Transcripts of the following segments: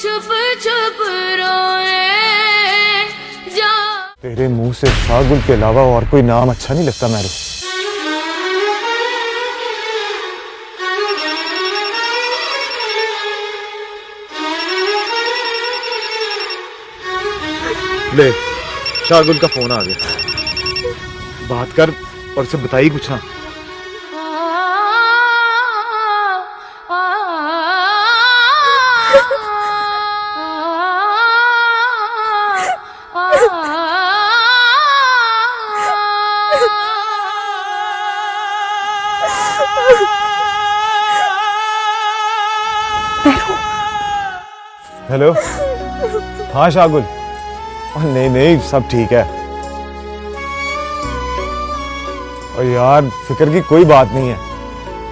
छुप छुप रोए जा। तेरे मुंह से शाहगुल के अलावा और कोई नाम अच्छा नहीं लगता मेरे। ले, शाहगुल का फोन आ गया, बात कर और उसे बताई कुछ ना। हेलो, हाँ शाहगुल। नहीं नहीं, सब ठीक है। और यार फिक्र की कोई बात नहीं है।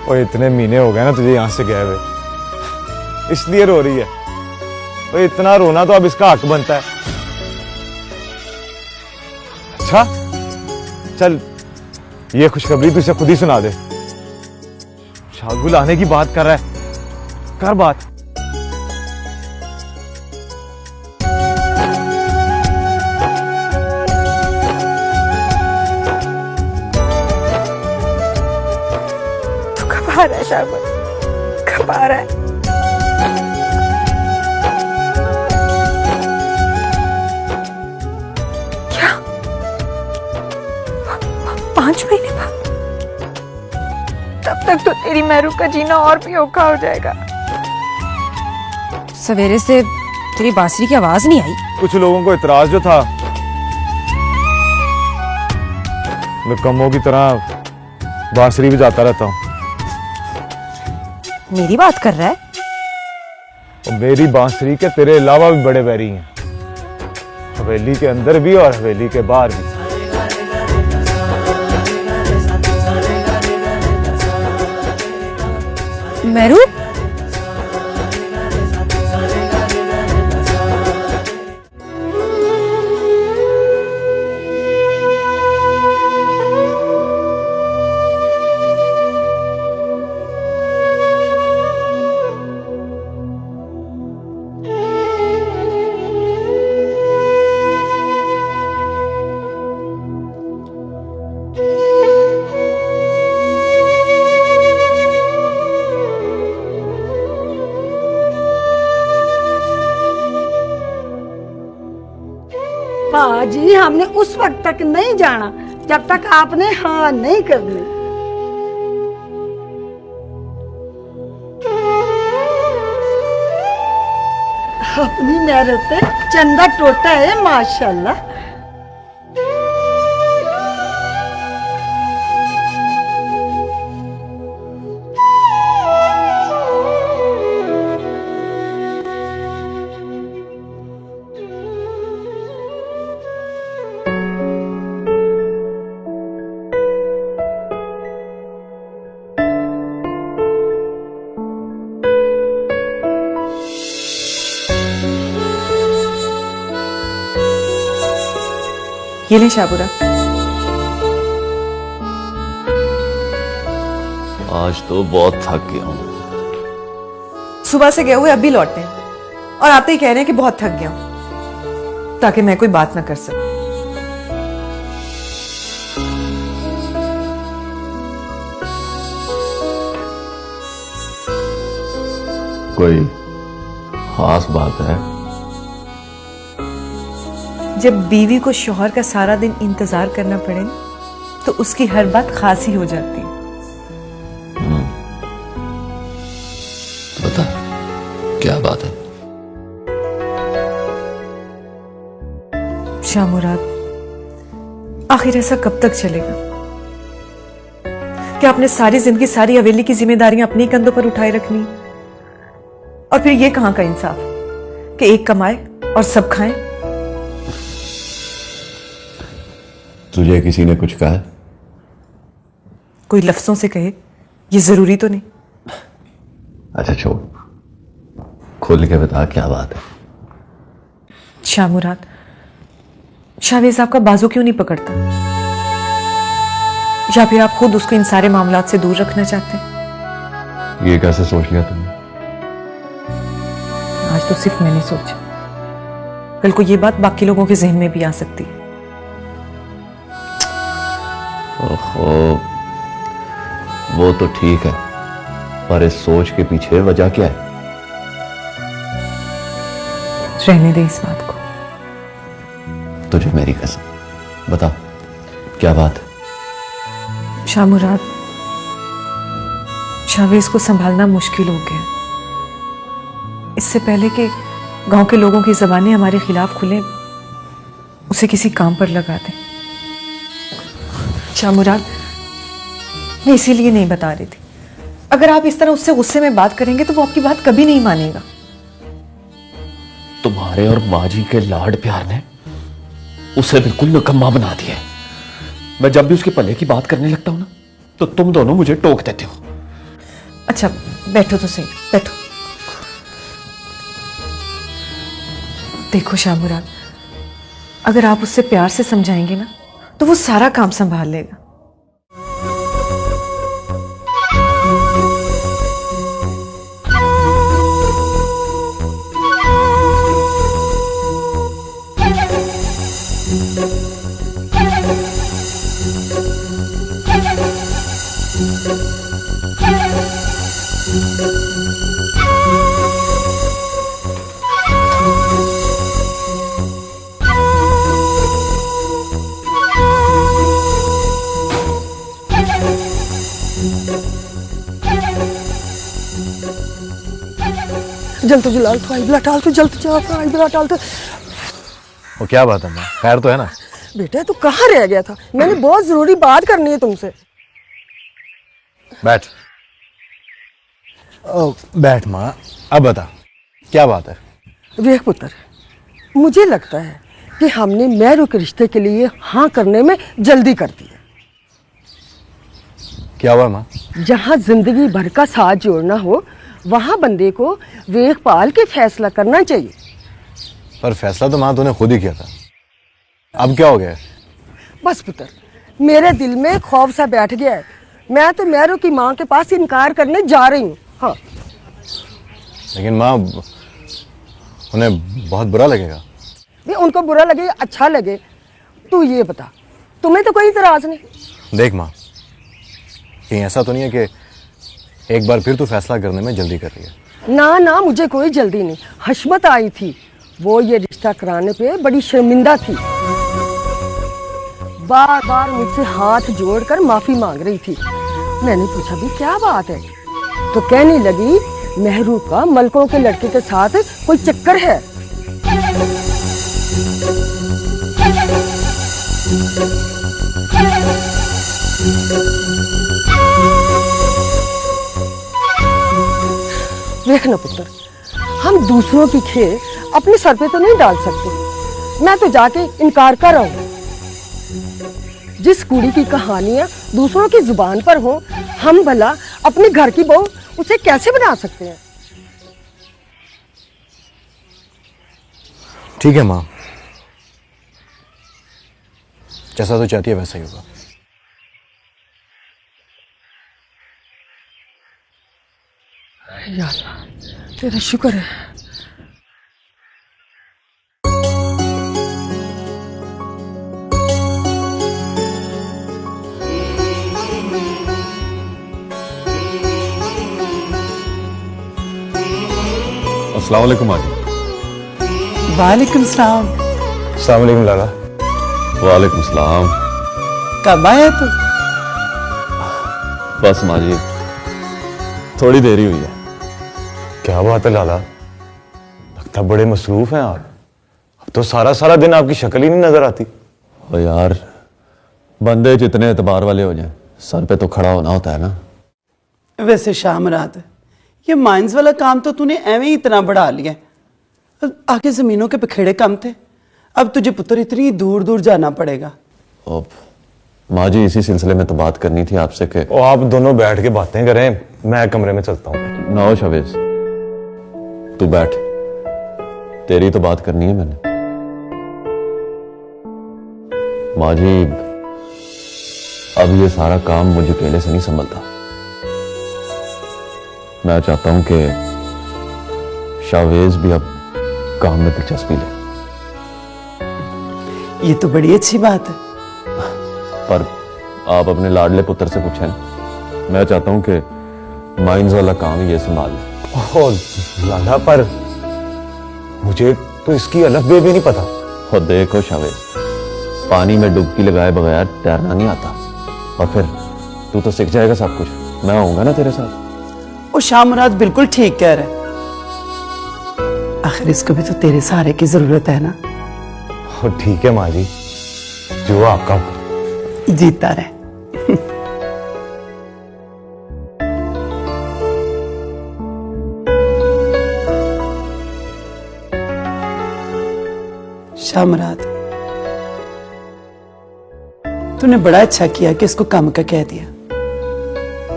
और इतने महीने हो गए ना तुझे यहाँ से गए हुए, इसलिए रो रही है। और इतना रोना तो अब इसका हक बनता है। अच्छा चल, ये खुशखबरी तुझे खुद ही सुना दे। शाहगुल आने की बात कर रहा है, कर बात। आ रहा है शाहगुल, कब आ रहा है? क्या 5 महीने बाद? तब तक तो तेरी महरू का जीना और भी औखा हो जाएगा। सवेरे से तेरी बांसुरी की आवाज नहीं आई। कुछ लोगों को इतराज जो था, मैं कमों की तरह बांसुरी भी जाता रहता हूँ। मेरी बात कर रहा है? और मेरी बांसुरी के तेरे अलावा भी बड़े बैरी हैं, हवेली के अंदर भी और हवेली के बाहर भी। मेरू, पाजी, हमने उस वक्त तक नहीं जाना जब तक आपने हाँ नहीं कर ली। अपनी मेहनत पे चंदा टोटा है माशाल्लाह। ये ले शाहबुरा। आज तो बहुत थक गया हूं। सुबह से गए हुए अब भी लौटे हैं और आते ही कह रहे हैं कि बहुत थक गया हूं, ताकि मैं कोई बात ना कर सकूं। कोई खास बात है? जब बीवी को शौहर का सारा दिन इंतजार करना पड़े तो उसकी हर बात खास ही हो जाती है। बता क्या बात है? शाह मुराद, आखिर ऐसा कब तक चलेगा? क्या आपने सारी जिंदगी सारी हवेली की जिम्मेदारियां अपने कंधों पर उठाए रखनी, और फिर ये कहां का इंसाफ कि एक कमाए और सब खाएं? तुझे किसी ने कुछ कहा? कोई लफ्जों से कहे, ये जरूरी तो नहीं। अच्छा छोड़, खोल के बता क्या बात है। शाह मुराद, शाहवेज आपका बाजू क्यों नहीं पकड़ता? या फिर आप खुद उसको इन सारे मामलात से दूर रखना चाहते हैं? ये कैसे सोच लिया तुमने? आज तो सिर्फ मैंने सोचा, कल को ये बात बाकी लोगों के जहन में भी आ सकती है। ओहो, वो तो ठीक है, पर इस सोच के पीछे वजह क्या है? रहने दे इस बात को। तुझे मेरी कसम, बता क्या बात है? शामुराद, शावेज को संभालना मुश्किल हो गया। इससे पहले कि गांव के लोगों की जबानें हमारे खिलाफ खुले, उसे किसी काम पर लगा दें। शामुराद, मैं इसीलिए नहीं बता रही थी। अगर आप इस तरह उससे गुस्से में बात करेंगे तो वो आपकी बात कभी नहीं मानेगा। तुम्हारे और माँ जी के लाड प्यार ने उसे बिल्कुल निकम्मा बना दिया है। मैं जब भी उसके पल्ले की बात करने लगता हूं ना, तो तुम दोनों मुझे टोक देते हो। अच्छा, बैठो तो सही, बैठो। देखो शामुराद, अगर आप उससे प्यार से समझाएंगे ना तो वो सारा काम संभाल लेगा। जल्द तो जलाल तो आई बिला टाल तो जल्द जा आई बिला टाल तो। वो क्या बात है माँ, खैर तो है ना? बेटा तू कहाँ रह गया था? मैंने बहुत जरूरी बात करनी है तुमसे। बैठ। बैठ माँ, अब बता क्या बात है? देख पुत्र, मुझे लगता है कि हमने मेहरू के रिश्ते के लिए हाँ करने में जल्दी कर दी है। क्या हुआ माँ? जहाँ जिंदगी भर का साथ जोड़ना हो, वहाँ बंदे को वेख पाल के फैसला करना चाहिए। पर फैसला तो माँ तूने खुद ही किया था, अब क्या हो गया? बस पुत्र, मेरे दिल में खौफ सा बैठ गया है। मैं तो मेहरू की माँ के पास इनकार करने जा रही हूँ। हाँ, लेकिन माँ, उन्हें बहुत बुरा लगेगा। भी उनको बुरा लगे या अच्छा लगे, तू ये बता, तुम्हें तो कोई इतराज नहीं। देख माँ, कहीं ऐसा तो नहीं है कि एक बार फिर तू फैसला करने में जल्दी कर रही है? ना ना, मुझे कोई जल्दी नहीं। हशमत आई थी, वो ये रिश्ता कराने पे बड़ी शर्मिंदा थी, बार बार मुझसे हाथ जोड़कर माफी मांग रही थी। मैंने पूछा भी क्या बात है, तो कहने लगी मेहरू का मलकों के लड़के के साथ कोई चक्कर है। देखना पुत्र, हम दूसरों की खेल अपने सर पे तो नहीं डाल सकते। मैं तो जाके इनकार कर रहा हूँ। जिस कुड़ी की कहानियां दूसरों की जुबान पर हो, हम भला अपने घर की बहू उसे कैसे बना सकते हैं? ठीक है माँ, जैसा तो चाहती है वैसा ही होगा। या अल्लाह, तेरा शुक्र है। अस्सलाम वालेकुम माँ जी। वालेकुम सलाम। अस्सलाम वालेकुम लाला। वालेकुम सलाम। कब आया तू? बस माँ जी, थोड़ी देरी हुई है। क्या बात है लाला, लगता बड़े मसरूफ हैं आप। अब तो सारा सारा दिन आपकी शक्ल ही नहीं नजर आती। ओ यार, बंदे जितने एतबार वाले हो जाए, सर पे तो खड़ा होना होता है ना। वैसे शामरात, ये माइंस वाला काम तो तूने एवं ही इतना बढ़ा लिया। आगे जमीनों के बखेड़े कम थे, अब तुझे पुत्र इतनी दूर दूर जाना पड़ेगा। अब माँ जी, इसी सिलसिले में तो बात करनी थी आपसे कि ओ आप दोनों बैठ के बातें करें, मैं कमरे में चलता हूँ। ना हो शावेज, तू बैठ, तेरी तो बात करनी है मैंने। माँ जी, अब ये सारा काम मुझे अकेले से नहीं संभलता। मैं चाहता हूं कि शावेज भी अब काम में दिलचस्पी ले। ये तो बड़ी अच्छी बात है। पर आप अपने लाडले पुत्र से पूछें ना, मैं चाहता हूं कि माइंस वाला काम ये संभाल ले। ओह लाला, पर मुझे तो इसकी अलग बे भी नहीं पता। और देखो शावेद, पानी में डुबकी लगाए बगैर तैरना नहीं आता। और फिर तू तो सीख जाएगा सब कुछ, मैं आऊंगा ना तेरे साथ। वो शाहमुराद बिल्कुल ठीक कह रहा है। आखिर इसको भी तो तेरे सहारे की जरूरत है ना। और ठीक है माँ जी, जो आपका हुक्म। जीता रहे। शाहमुराद, तूने बड़ा अच्छा किया कि इसको काम का कह दिया।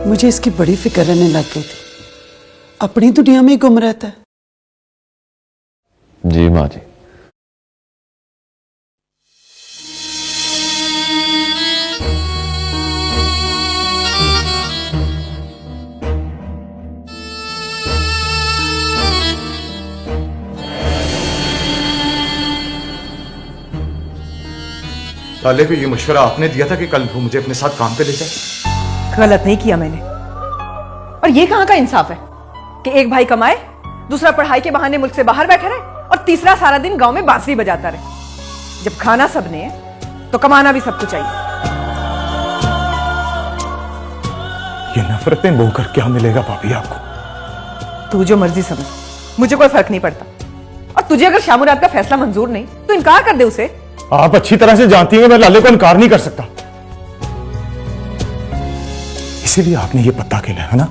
मुझे इसकी बड़ी फिक्र रहने लग गई थी। अपनी दुनिया में गुम रहता है। जी माँ जी। लाले को ये मशवरा आपने दिया था कि कल वो मुझे अपने साथ काम पे ले जाए। गलत नहीं किया मैंने। और ये कहां का इंसाफ है कि एक भाई कमाए, दूसरा पढ़ाई के बहाने मुल्क से बाहर बैठा रहे और तीसरा सारा दिन गांव में बांसुरी बजाता रहे। जब खाना सबने है तो कमाना भी सबको चाहिए। ये नफरतें बोकर क्या मिलेगा भाभी आपको? तू जो मर्जी समझ, मुझे कोई फर्क नहीं पड़ता। और तुझे अगर शामुराद का फैसला मंजूर नहीं तो इनकार कर दे उसे। आप अच्छी तरह से जानती हैं मैं लाले को इनकार नहीं कर सकता, इसीलिए आपने ये पत्ता खेला है ना।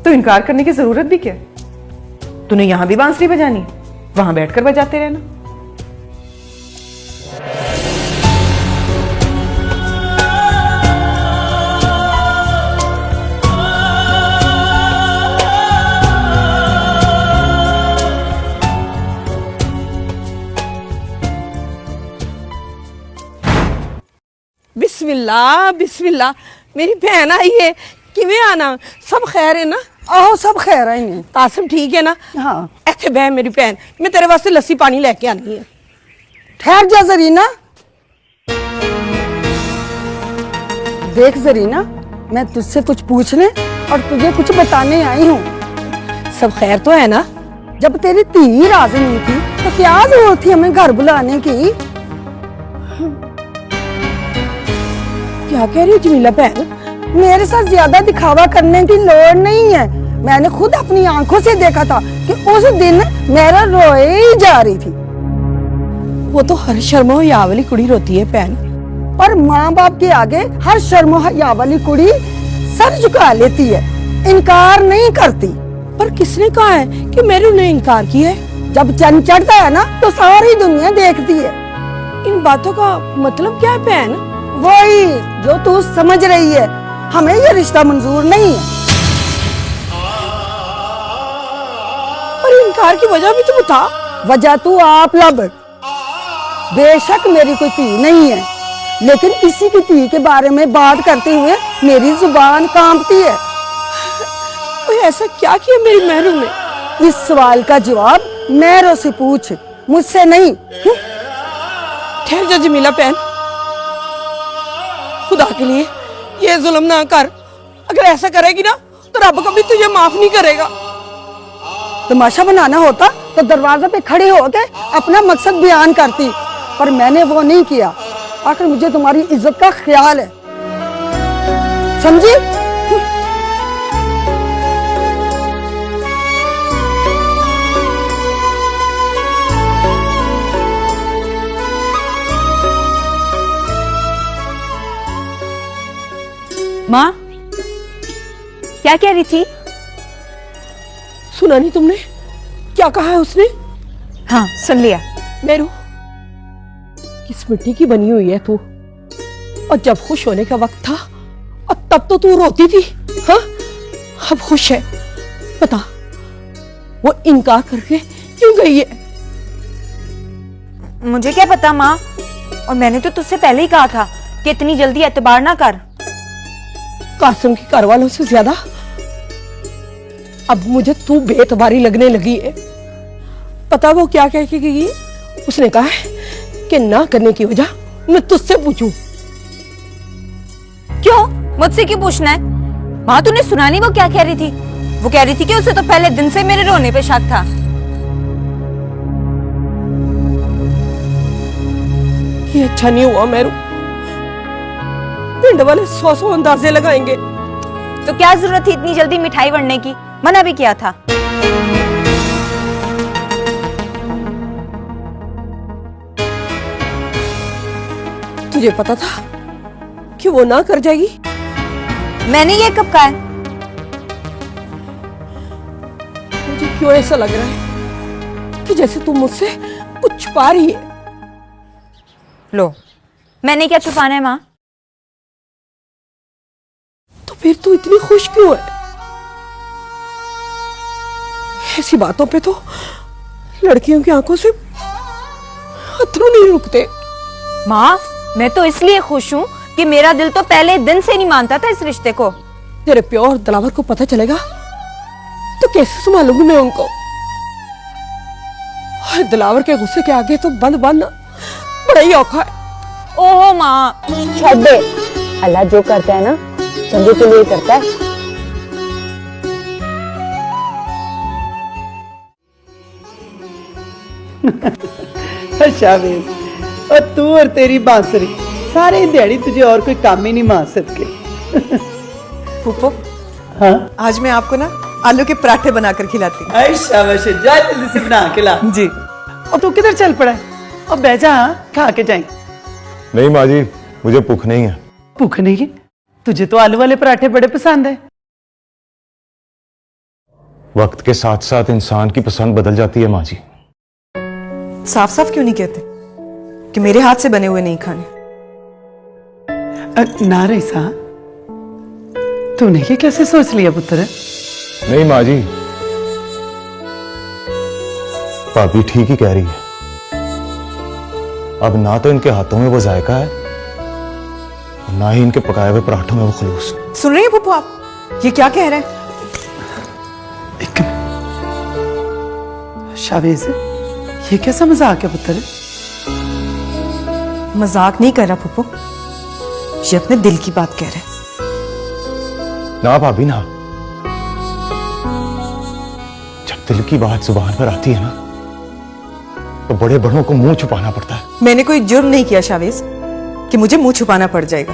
तो इनकार करने की जरूरत भी क्या? तूने यहां भी बांसुरी बजानी है, वहां बैठकर बजाते रहना। बिस्मिल्लाह बिस्मिल्लाह। मेरी बहन आई है, किवें आना? सब खैर है ना? आहो सब खैर है ने। तासिम ठीक है ना? हाँ इत्थे बह मेरी बहन, मैं तेरे वास्ते लस्सी पानी लेके आनी है। ठहर जा जरीना। देख जरीना, मैं तुझसे कुछ पूछने और तुझे कुछ बताने आई हूँ। सब खैर तो है ना? जब तेरी धी राजी नहीं थी तो क्या जरूरत थी हमें घर बुलाने की? क्या कह रही हो जमीला बहन? मेरे साथ ज्यादा दिखावा करने की लोड़ नहीं है। मैंने खुद अपनी आंखों से देखा था कि उस दिन मेरा रोए ही जा रही थी। वो तो हर शर्मो हया वाली कुड़ी रोती है बहन। पर माँ बाप के आगे हर शर्म हया वाली कुड़ी सर झुका लेती है, इनकार नहीं करती। पर किसने कहा है कि मेरू ने इनकार किया है? जब चंद चढ़ता है ना तो सारी दुनिया देखती है। इन बातों का मतलब क्या है बहन? वही जो तू समझ रही है। हमें ये रिश्ता मंजूर नहीं है। पर इनकार की वजह भी तो बता। वजह तू आप लब। बेशक मेरी कोई धी नहीं है, लेकिन किसी की धी के बारे में बात करते हुए मेरी जुबान कांपती है। ओए ऐसा क्या किया मेरी महरू ने? इस सवाल का जवाब महरों से पूछ, मुझसे नहीं। ठहर जा जमीला बहन, खुदा के लिए ये जुल्म ना कर। अगर ऐसा करेगी ना तो रब कभी तुझे माफ नहीं करेगा। तमाशा बनाना होता तो दरवाजे पे खड़े होकर अपना मकसद बयान करती, पर मैंने वो नहीं किया। आखिर मुझे तुम्हारी इज्जत का ख्याल है, समझी? माँ क्या कह रही थी? सुना नहीं तुमने क्या कहा है उसने? हाँ सुन लिया। मेरू, किस मिट्टी की बनी हुई है तू? और जब खुश होने का वक्त था और तब तो तू रोती थी। हाँ, अब खुश है। बता, वो इनकार करके क्यों गई है? मुझे क्या पता माँ, और मैंने तो तुझसे पहले ही कहा था कि इतनी जल्दी एतबार ना कर। कासिम के घर वालों से ज्यादा अब मुझे तू बेतबारी लगने लगी है। पता वो क्या कह के गई? उसने कहा है कि ना करने की वजह मैं तुझसे पूछूं। क्यों? मुझसे क्यों पूछना है? माँ तूने सुना नहीं वो क्या कह रही थी? वो कह रही थी कि उसे तो पहले दिन से मेरे रोने पे शक था। ये अच्छा नहीं हुआ मेरू, पिंड वाले 100 अंदाजे लगाएंगे। तो क्या जरूरत थी इतनी जल्दी मिठाई वरने की? मना भी किया था। तुझे पता था कि वो ना कर जाएगी? मैंने ये कब कहा है? मुझे क्यों ऐसा लग रहा है कि जैसे तुम मुझसे कुछ छुपा रही है। लो, मैंने क्या छुपाना है माँ? तो फिर तू इतनी खुश क्यों है? ऐसी बातों पे तो लड़कियों की आंखों से अथरू नहीं रुकते। माँ, मैं तो इसलिए खुश हूँ कि मेरा दिल तो पहले दिन से नहीं मानता था इस रिश्ते को। तेरे प्यो और दिलावर को पता चलेगा तो कैसे संभालूंगी मैं उनको? और दिलावर के गुस्से के आगे तो बंद बनना बड़ा ही औखा है। ओहो माँ, छोड़ दे। अल्लाह जो करता है ना चंगे के लिए करता है। शाबाश। और तू और तेरी बांसुरी सारे दिहाड़ी तुझे और कोई काम ही नहीं मार सकते। फूफो, हाँ आज मैं आपको ना आलू के पराठे बनाकर खिलाती हूँ। आई शाबाश, जा जल्दी से बना के ला। जी। और तू किधर चल पड़ा है? और बैठ जा, खा के जाए। नहीं माँ जी, मुझे भूख नहीं है। भूख नहीं है? तुझे तो आलू वाले पराठे बड़े पसंद है। वक्त के साथ साथ इंसान की पसंद बदल जाती है माँ जी। साफ साफ क्यों नहीं कहते कि मेरे हाथ से बने हुए नहीं खाने? ना रईसा, तूने ये कैसे सोच लिया पुत्र? नहीं माँ जी, भाभी ठीक ही कह रही है। अब ना तो इनके हाथों में वो जायका है और ना ही इनके पकाए हुए पराठों में वो खलूस। सुन रही हैं फूफो आप? ये क्या कह रहे हैं? शाबाश, ये कैसा मजाक है पुत्र? मजाक नहीं कर रहा फूफो, ये अपने दिल की बात कह रहे हैं। ना भाभी ना, जब दिल की बात जुबान पर आती है ना तो बड़े बड़ों को मुंह छुपाना पड़ता है। मैंने कोई जुर्म नहीं किया शावेज कि मुझे मुंह छुपाना पड़ जाएगा।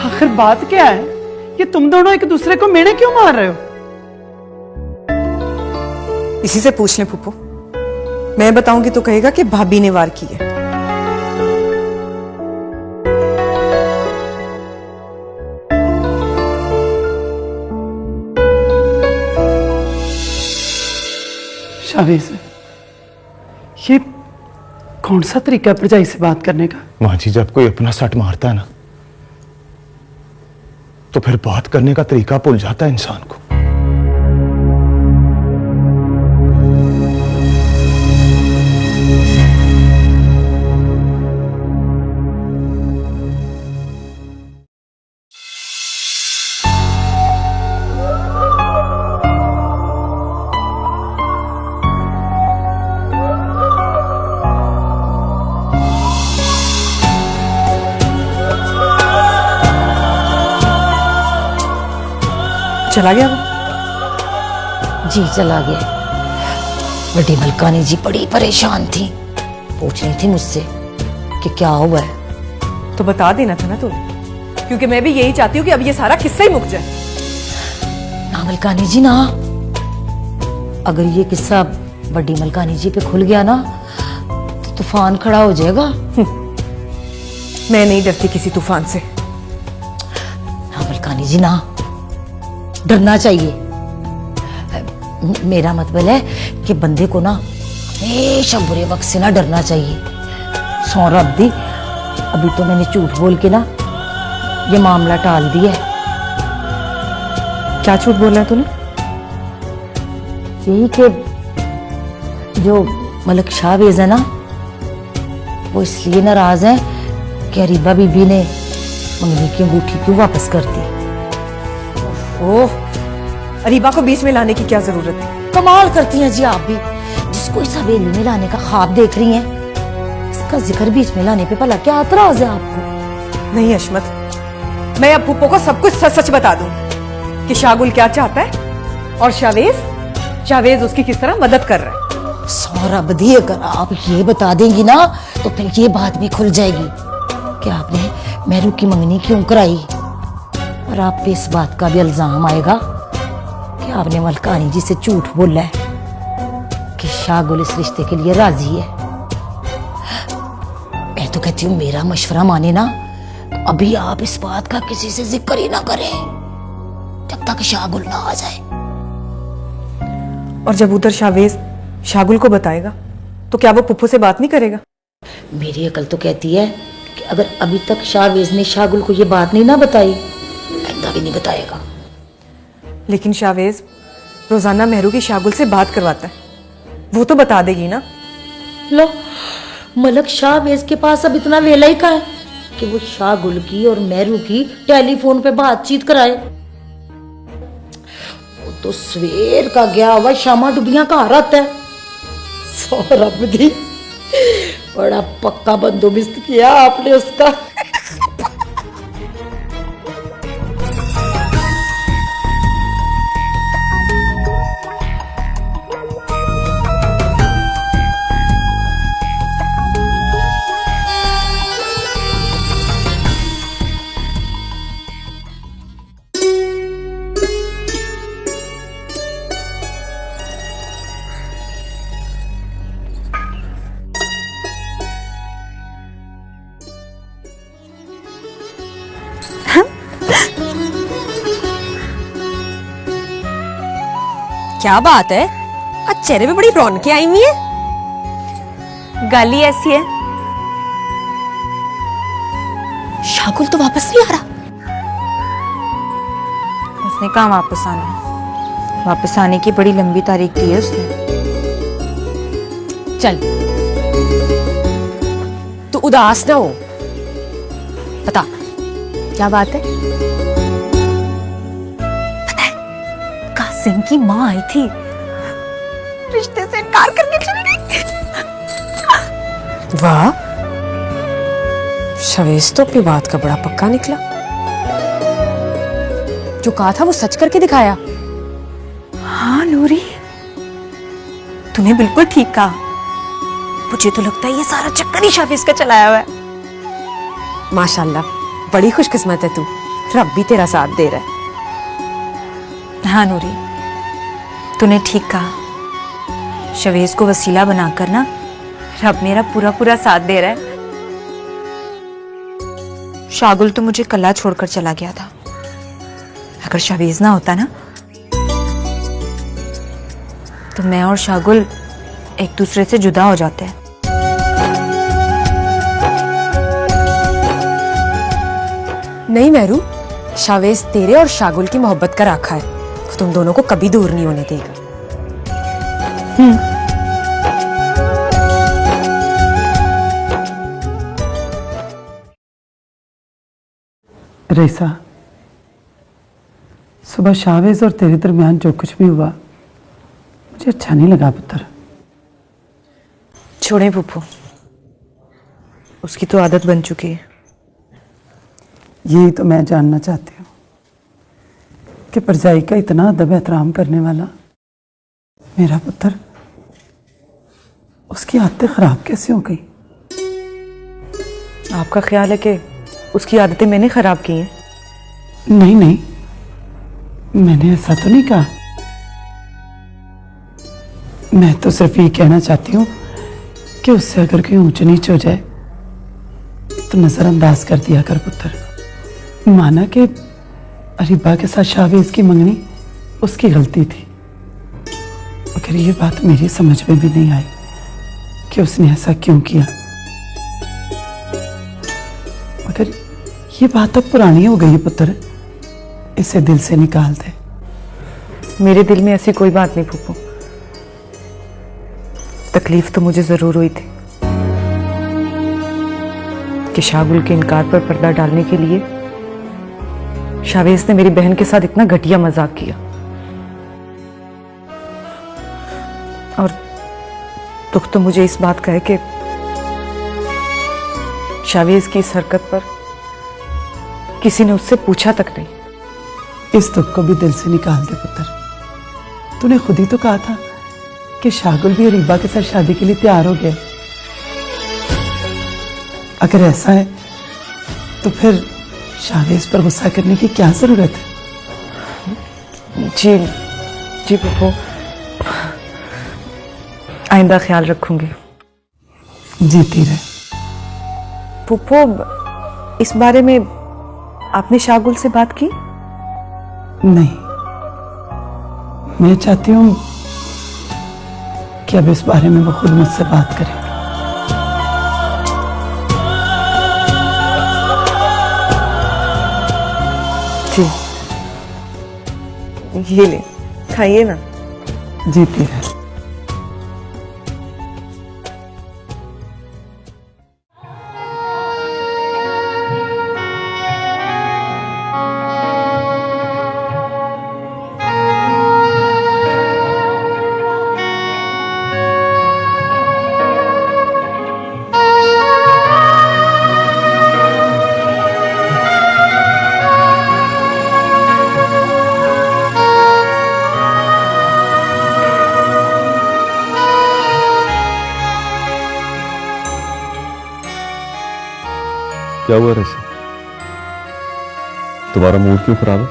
आखिर बात क्या है? ये तुम दोनों एक दूसरे को मेणे क्यों मार रहे हो? इसी से पूछ ले फूफो, मैं बताऊंगी तो कहेगा कि भाभी ने वार की है। शाबाश, ये कौन सा तरीका है भरजाई से बात करने का? माँ जी, जब कोई अपना सट मारता है ना तो फिर बात करने का तरीका भूल जाता है इंसान को। चला गया वो? जी चला गया। बड़ी मलकानी जी बड़ी परेशान थी, पूछ रही थी मुझसे कि क्या हुआ है। तो बता देना था ना तूने, क्योंकि मैं भी यही चाहती हूँ कि अब ये सारा किस्सा ही मुक जाए। ना मलकानी जी ना, अगर ये किस्सा बड़ी मलकानी जी पे खुल गया ना तो तूफान खड़ा हो जाएगा। मैं नहीं डरती किसी तूफान से। ना मलकानी जी ना, डरना चाहिए। मेरा मतलब है कि बंदे को ना हमेशा बुरे वक्त से ना डरना चाहिए। सौरभ दी, अभी तो मैंने झूठ बोल के ना ये मामला टाल दिया है। क्या झूठ बोला है तूने? यही कि जो मलक शाहवेज है ना, वो इसलिए नाराज है कि अरीबा बीबी ने मंगनी की अंगूठी क्यों वापस कर दी। ओह, अरीबा को बीच में लाने की क्या जरूरत थी? कमाल करती हैं जी आप भी, जिसको इस हवेली में लाने का ख्वाब देख रही हैं, इसका जिक्र बीच में लाने पे भला क्या एतराज है आपको? नहीं अशमत, मैं अब पुप्पो को सब कुछ सच सच बता दूं कि शागुल क्या चाहता है और शावेज उसकी किस तरह मदद कर रहा है। सौरभ दी, अगर आप ये बता देंगी ना तो फिर ये बात भी खुल जाएगी कि आपने मेहरू की मंगनी क्यों कराई, और आप पे इस बात का भी इल्जाम आएगा कि आपने मलकानी जी से झूठ बोला है कि शागुल इस रिश्ते के लिए राजी है। मैं तो कहती हूँ मेरा मशवरा माने ना, तो अभी आप इस बात का किसी से जिक्र ही ना करें जब तक शागुल ना आ जाए। और जब उधर शावेज शागुल को बताएगा तो क्या वो पुप्पो से बात नहीं करेगा? मेरी अकल तो कहती है कि अगर अभी तक शाहवेज ने शागुल को ये बात नहीं ना बताई, आइंदा भी नहीं बताएगा। लेकिन शावेज रोजाना मेहरू की शागुल से बात करवाता है, वो तो बता देगी ना। लो, मलक शाहवेज के पास अब इतना वेला ही का है कि वो शागुल की और मेहरू की टेलीफोन पे बातचीत कराए। वो तो सवेर का गया हुआ शामा डुबियां कहाँ रहता है। सौरभ दी, बड़ा पक्का बंदोबस्त किया आपने उसका। क्या बात है, आज चेहरे पे बड़ी रौनकें आई हुई है। गाली ऐसी है। शागुल तो वापस नहीं आ रहा। उसने कहा वापस आना, वापस आने की बड़ी लंबी तारीख दी है उसने। चल, तू उदास ना हो, बता क्या बात है। कासिम की माँ आई थी, रिश्ते से इनकार करके चली गई। वाह, शवेज तो अपनी बात का बड़ा पक्का निकला। जो कहा था वो सच करके दिखाया। हाँ नूरी, तूने बिल्कुल ठीक कहा। मुझे तो लगता है ये सारा चक्कर ही शवेज का चलाया हुआ है। माशाल्लाह, बड़ी खुशकिस्मत है तू, रब भी तेरा साथ दे रहा है। हाँ नूरी, तूने ठीक कहा। शवेज को वसीला बनाकर ना रब मेरा पूरा पूरा साथ दे रहा है। शागुल तो मुझे कल्ला छोड़कर चला गया था। अगर शवेज ना होता ना तो मैं और शागुल एक दूसरे से जुदा हो जाते हैं। नहीं मेहरू, शावेज तेरे और शागुल की मोहब्बत का राखा है, वो तुम दोनों को कभी दूर नहीं होने देगा। रईसा, सुबह शावेज और तेरे दरमियान जो कुछ भी हुआ मुझे अच्छा नहीं लगा पुत्र। छोड़ें पुप्पो, उसकी तो आदत बन चुकी है। यही तो मैं जानना चाहती हूँ कि परजाई का इतना अदब एहतराम करने वाला मेरा पुत्र, उसकी आदतें खराब कैसे हो गई? आपका ख्याल है कि उसकी आदतें मैंने खराब की हैं? नहीं नहीं, मैंने ऐसा तो नहीं कहा। मैं तो सिर्फ ये कहना चाहती हूँ कि उससे अगर कोई ऊंच नीच हो जाए तो नजरअंदाज कर दिया कर पुत्र। माना कि अरीबा के साथ शावेज की मंगनी उसकी गलती थी, मगर ये बात मेरी समझ में भी नहीं आई कि उसने ऐसा क्यों किया। मगर ये बात अब पुरानी हो गई है पुत्र, इसे दिल से निकाल दे। मेरे दिल में ऐसी कोई बात नहीं फूफू, तकलीफ तो मुझे जरूर हुई थी कि शागुल के इनकार पर पर्दा डालने के लिए शावेज ने मेरी बहन के साथ इतना घटिया मजाक किया। और दुख तो मुझे इस बात का है कि शावेज की इस हरकत पर किसी ने उससे पूछा तक नहीं। इस दुख को भी दिल से निकाल दे पुत्र। तूने खुद ही तो कहा था कि शागुल भी अरीबा के साथ शादी के लिए तैयार हो गया। अगर ऐसा है तो फिर शावेज पर गुस्सा करने की क्या जरूरत है? जी जी पप्पू, आइंदा ख्याल रखूंगी। जीती रहे। पुप्पो, इस बारे में आपने शागुल से बात की? नहीं, मैं चाहती हूं कि अब इस बारे में वो खुद मुझसे बात करें। जी, ये ले, खाइए ना। जीती रहे। क्या हुआ ऋषि? तुम्हारा मूड क्यों खराब है?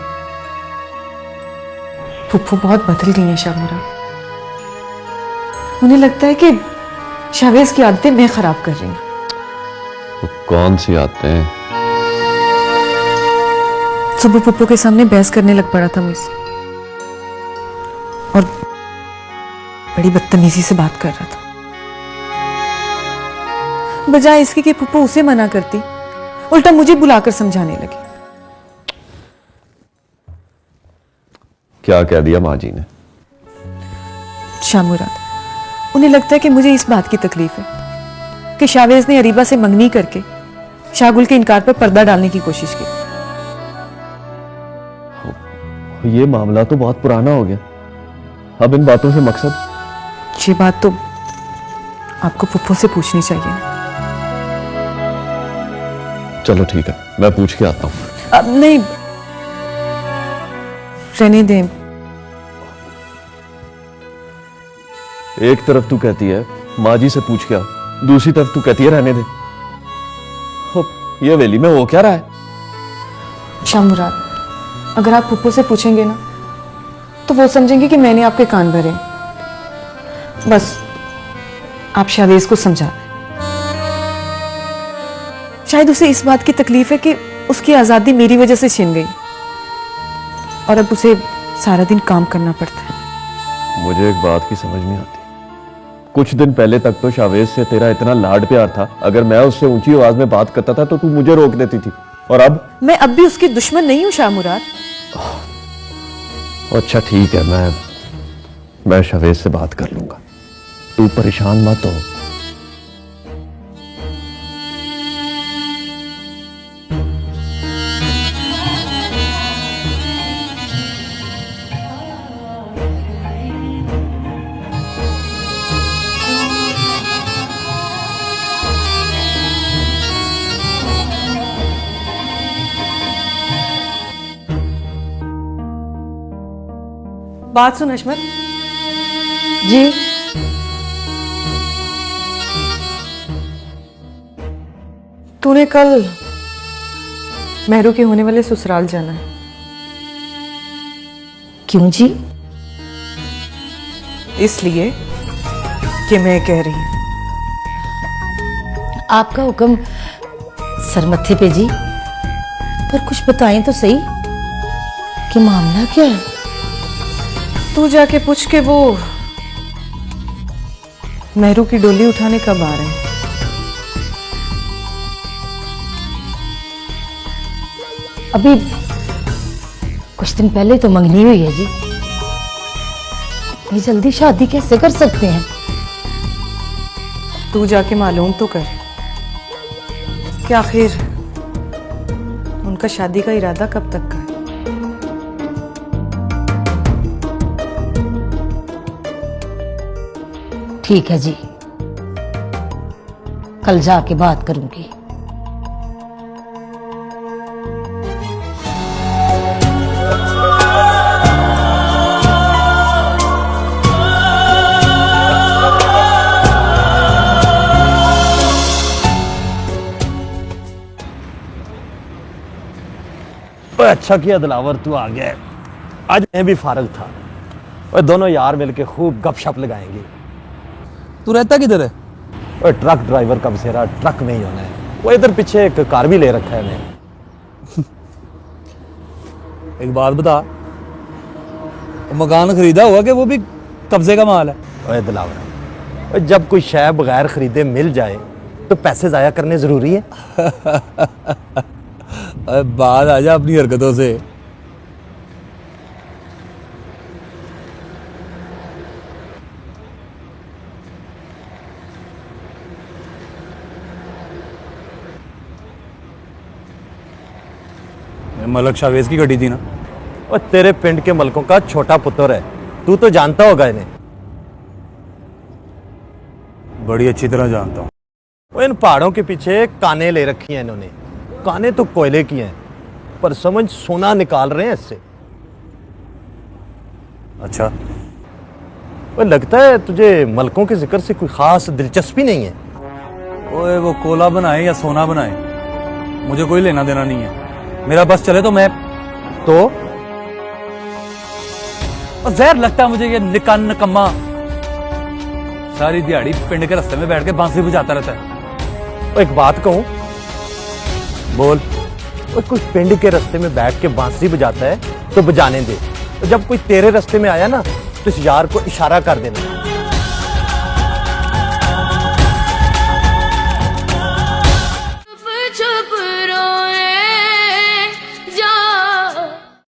पुप्पू बहुत बदल गई हैं शामुरा। उन्हें लगता है कि शावेज की आदतें मैं खराब कर रही हूं। वो कौन सी आदतें हैं? सुबह पुप्पू के सामने बहस करने लग पड़ा था मुझसे और बड़ी बदतमीजी से बात कर रहा था। बजाय इसके कि पुप्पू उसे मना करती, उल्टा मुझे बुलाकर समझाने लगी। क्या कह दिया माँ जी ने? शामुरा, उन्हें लगता है कि मुझे इस बात की तकलीफ है कि शावेज ने अरीबा से मंगनी करके शागुल के इनकार पर पर्दा डालने की कोशिश की। ये मामला तो बहुत पुराना हो गया। अब इन बातों से मकसद? ये बात तो आपको पुप्पू से पूछनी चाहिए। चलो ठीक है, मैं पूछ के आता हूं। अब नहीं, रहने दें। एक तरफ तू कहती है माँ जी से पूछ के आ, दूसरी तरफ तू कहती है रहने दे। ये वेली में हो क्या रहा है? शामुराद, अगर आप पुप्पू से पूछेंगे ना तो वो समझेंगे कि मैंने आपके कान भरे। बस आप शावेज को समझा दें। शायद उसे इस बात की तकलीफ है कि उसकी आजादी मेरी वजह से छिन गई और अब उसे सारा दिन काम करना पड़ता है। मुझे एक बात की समझ नहीं आती। कुछ दिन पहले तक तो शावेज से तेरा इतना लाड प्यार था, अगर मैं उससे ऊंची आवाज में बात करता था तो तू मुझे रोक देती थी, और अब? मैं अब भी उसकी दुश्मन नहीं हूं शामुराद। अच्छा ठीक है, मैं शावेज से बात कर लूंगा, तू परेशान मत हो। बात सुन अशमत जी। तूने कल मेहरू के होने वाले ससुराल जाना है। क्यों जी? इसलिए कि मैं कह रही हूं। आपका हुक्म सरमत्थे पे जी, पर कुछ बताएं तो सही कि मामला क्या है। तू जाके पूछ के वो मेहरू की डोली उठाने कब आ रहे हैं। अभी कुछ दिन पहले तो मंगनी हुई है जी, इतनी जल्दी शादी कैसे कर सकते हैं? तू जाके मालूम तो कर कि आखिर उनका शादी का इरादा कब तक का है। ठीक है जी, कल जाके बात करूंगी। अच्छा किया दिलावर तू आ गया। आज मैं भी फारग था। और दोनों यार मिलके खूब गपशप लगाएंगे। तू रहता किधर है? और ट्रक ड्राइवर का बसेरा ट्रक में ही होना है। वो इधर पीछे एक कार भी ले रखा है मैंने। एक बात बता, मकान खरीदा हुआ कि वो भी कब्जे का माल है? ओए दिलावर, जब कोई शय बगैर खरीदे मिल जाए तो पैसे जाया करने जरूरी है। बात आ जा अपनी हरकतों से। मलक शावेज की गड्डी थी ना? और तेरे पिंड के मलकों का छोटा पुत्र है, तू तो जानता होगा इन्हें। बड़ी अच्छी तरह जानता हूं। वो इन पहाड़ों के पीछे काने ले रखी हैं इन्होंने। काने तो कोयले की हैं, पर समझ सोना निकाल रहे हैं इससे। अच्छा, वो लगता है तुझे मलकों के जिक्र से कोई खास दिलचस्पी नहीं है। ओए वो कोला बनाए या सोना बनाए, मुझे कोई लेना देना नहीं है। मेरा बस चले तो मैं तो और जहर लगता है मुझे ये निकन निकम्मा सारी दिहाड़ी पिंड के रास्ते में बैठ के बांसुरी बजाता रहता है। वो एक बात कहूं, बोल। वो कोई पिंड के रास्ते में बैठ के बांसुरी बजाता है तो बजाने दे। तो जब कोई तेरे रास्ते में आया ना तो इस यार को इशारा कर देना।